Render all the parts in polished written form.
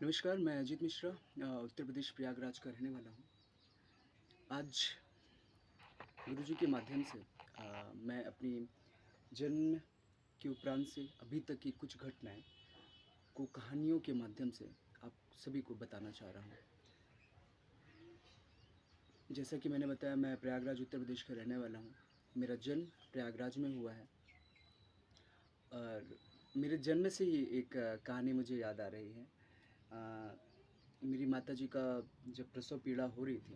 नमस्कार, मैं अजीत मिश्रा उत्तर प्रदेश प्रयागराज का रहने वाला हूँ। आज गुरुजी के माध्यम से मैं अपनी जन्म के उपरांत से अभी तक की कुछ घटनाएँ को कहानियों के माध्यम से आप सभी को बताना चाह रहा हूँ। जैसा कि मैंने बताया, मैं प्रयागराज उत्तर प्रदेश का रहने वाला हूँ। मेरा जन्म प्रयागराज में हुआ है और मेरे जन्म से ही एक कहानी मुझे याद आ रही है। मेरी माताजी का जब प्रसव पीड़ा हो रही थी,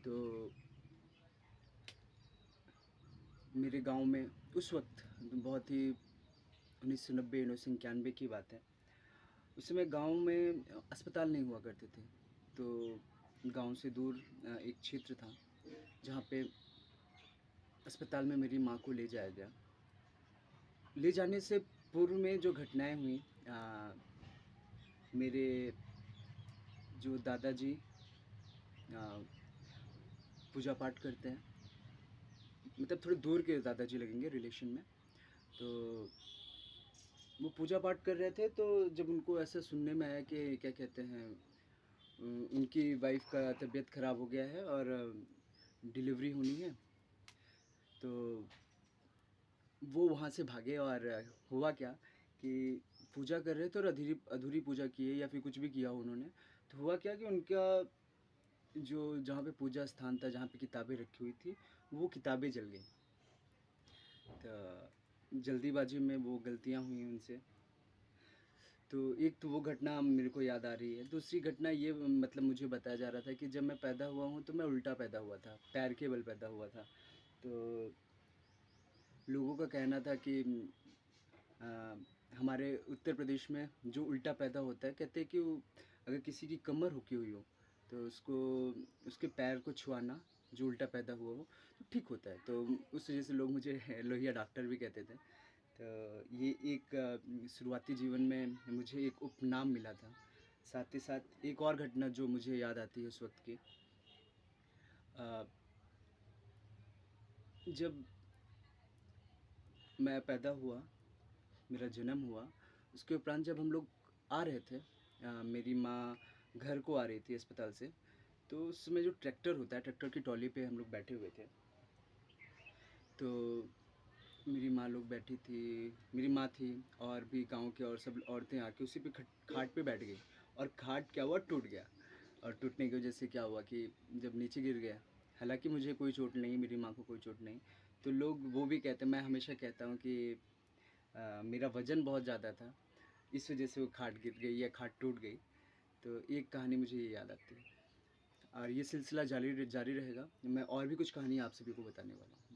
तो मेरे गाँव में उस वक़्त बहुत ही 1990-1991 की बात है। उस समय गाँव में अस्पताल नहीं हुआ करते थे। तो गाँव से दूर एक क्षेत्र था, जहाँ पे अस्पताल में मेरी माँ को ले जाया गया। ले जाने से पूर्व में जो घटनाएँ हुईं, मेरे जो दादाजी अ, पूजा पाठ करते हैं, मतलब थोड़े दूर के दादाजी लगेंगे रिलेशन में। तो वो पूजा पाठ कर रहे थे, तो जब उनको ऐसा सुनने में आया कि क्या कहते हैं, उनकी वाइफ़ का तबीयत ख़राब हो गया है और डिलीवरी होनी है, तो वो वहाँ से भागे। और हुआ क्या कि पूजा कर रहे थे और अधूरी अधूरी पूजा की है या फिर कुछ भी किया उन्होंने। तो हुआ क्या कि उनका जो जहाँ पे पूजा स्थान था, जहाँ पे किताबें रखी हुई थी, वो किताबें जल गईं। तो जल्दीबाजी में वो गलतियाँ हुई उनसे। तो एक तो वो घटना मेरे को याद आ रही है। दूसरी घटना ये, मतलब मुझे बताया जा रहा था कि जब मैं पैदा हुआ हूँ तो मैं उल्टा पैदा हुआ था, पैर के बल पैदा हुआ था। तो लोगों का कहना था कि हमारे उत्तर प्रदेश में जो उल्टा पैदा होता है, कहते हैं कि वो अगर किसी की कमर रुकी हुई हो, तो उसको उसके पैर को छुआना, जो उल्टा पैदा हुआ हो, तो ठीक होता है। तो उस वजह से लोग मुझे लोहिया डॉक्टर भी कहते थे। तो ये एक शुरुआती जीवन में मुझे एक उपनाम मिला था। साथ ही साथ एक और घटना जो मुझे याद आती है उस वक़्त की, अ, जब मैं पैदा हुआ, मेरा जन्म हुआ, उसके उपरांत जब हम लोग आ रहे थे, मेरी माँ घर को आ रही थी अस्पताल से, तो उस समय जो ट्रैक्टर होता है, ट्रैक्टर की ट्रॉली पे हम लोग बैठे हुए थे। तो मेरी माँ लोग बैठी थी, मेरी माँ थी और भी गाँव के और सब औरतें आके उसी पे खाट पे बैठ गई और खाट क्या हुआ, टूट गया। और टूटने की वजह से क्या हुआ कि जब नीचे गिर गया, हालाँकि मुझे कोई चोट नहीं, मेरी माँ को कोई चोट नहीं, तो लोग वो भी कहते हैं, मैं हमेशा कहता हूँ कि मेरा वज़न बहुत ज़्यादा था, इस वजह से वो खाट गिर गई या खाट टूट गई। तो एक कहानी मुझे ये याद आती है और ये सिलसिला जारी जारी रहेगा। मैं और भी कुछ कहानी आप सभी को बताने वाला हूँ।